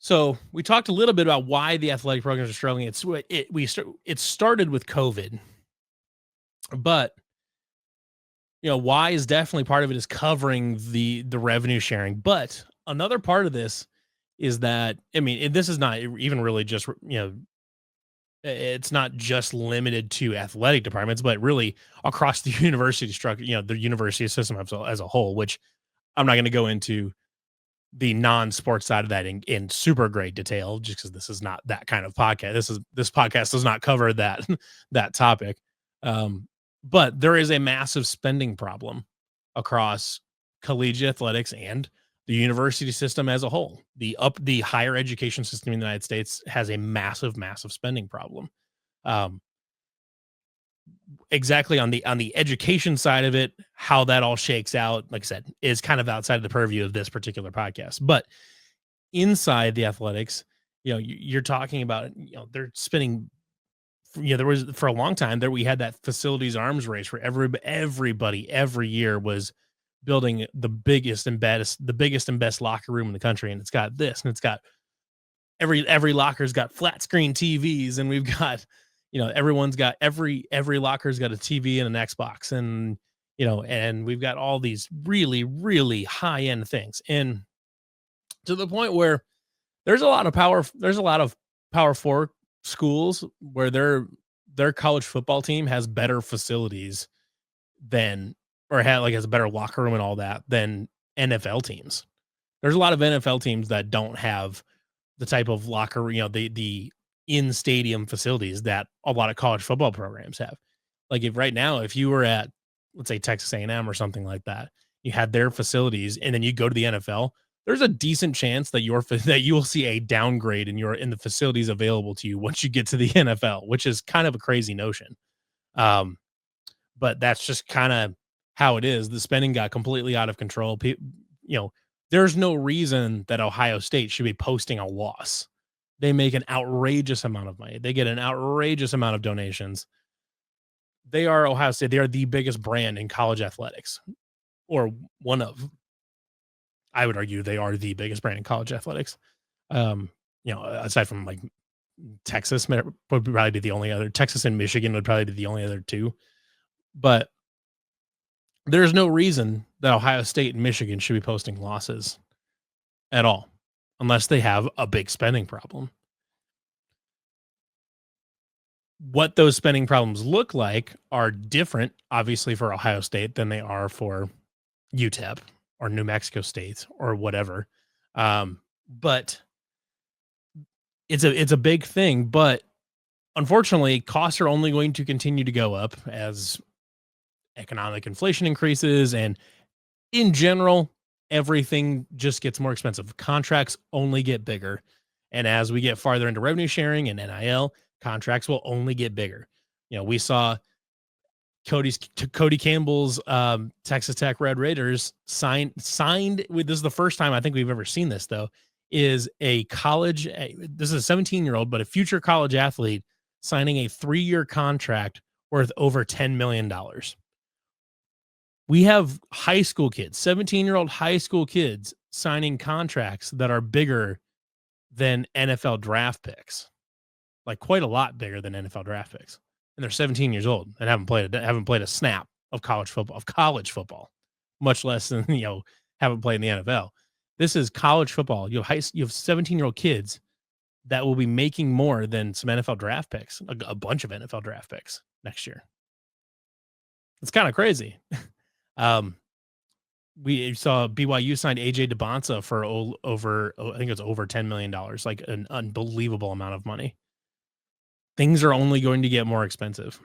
So we talked a little bit about why the athletic programs are struggling. It started with COVID, but why is definitely part of it is covering the revenue sharing. But another part of this is that this is not even really just it's not just limited to athletic departments, but really across the university structure, the university system as a whole. Which I'm not going to go into the non-sports side of that in super great detail, just because this is not that kind of podcast. This podcast does not cover that that topic. Um, but there is a massive spending problem across collegiate athletics and the university system as a whole. The higher education system in the United States has a massive spending problem. Um, exactly on the education side of it, how that all shakes out, like I said, is kind of outside of the purview of this particular podcast. But inside the athletics, you're talking about, they're spending. There was for a long time there we had that facilities arms race where everybody every year was building the biggest and best locker room in the country, and it's got this, and it's got every locker's got flat screen TVs, and we've got, everyone's got every locker's got a TV and an Xbox, and and we've got all these really high end things, and to the point where there's a lot of power four schools where their college football team has better facilities than or has a better locker room and all that than NFL teams. There's a lot of NFL teams that don't have the type of locker, the in stadium facilities that a lot of college football programs have. Like if right now, if you were at, let's say, Texas A&M or something like that, you had their facilities, and then you go to the NFL, there's a decent chance that that you will see a downgrade in the facilities available to you once you get to the NFL, which is kind of a crazy notion. Um, but that's just kind of how it is. The spending got completely out of control. There's no reason that Ohio State should be posting a loss. They make an outrageous amount of money. They get an outrageous amount of donations. They are Ohio State. They are the biggest brand in college athletics, or one of. I would argue they are the biggest brand in college athletics. Aside from like Texas, would probably be the only other. Texas and Michigan would probably be the only other two. But there's no reason that Ohio State and Michigan should be posting losses at all, unless they have a big spending problem. What those spending problems look like are different, obviously, for Ohio State than they are for UTEP or New Mexico State or whatever. But it's a big thing. But unfortunately, costs are only going to continue to go up as economic inflation increases, and in general, everything just gets more expensive. Contracts only get bigger. And as we get farther into revenue sharing and NIL, contracts will only get bigger. We saw Cody Campbell's Texas Tech Red Raiders signed with, this is the first time I think we've ever seen this, though, is this is a 17-year-old, but a future college athlete signing a 3-year contract worth over $10 million. We have high school kids, 17-year-old high school kids signing contracts that are bigger than NFL draft picks, like quite a lot bigger than NFL draft picks. And they're 17 years old and haven't played a snap of college football, much less than, haven't played in the NFL. This is college football. You have 17-year-old kids that will be making more than some NFL draft picks, a bunch of NFL draft picks next year. It's kind of crazy. We saw BYU signed AJ DeBonsa for I think it's over $10 million, like an unbelievable amount of money. Things are only going to get more expensive.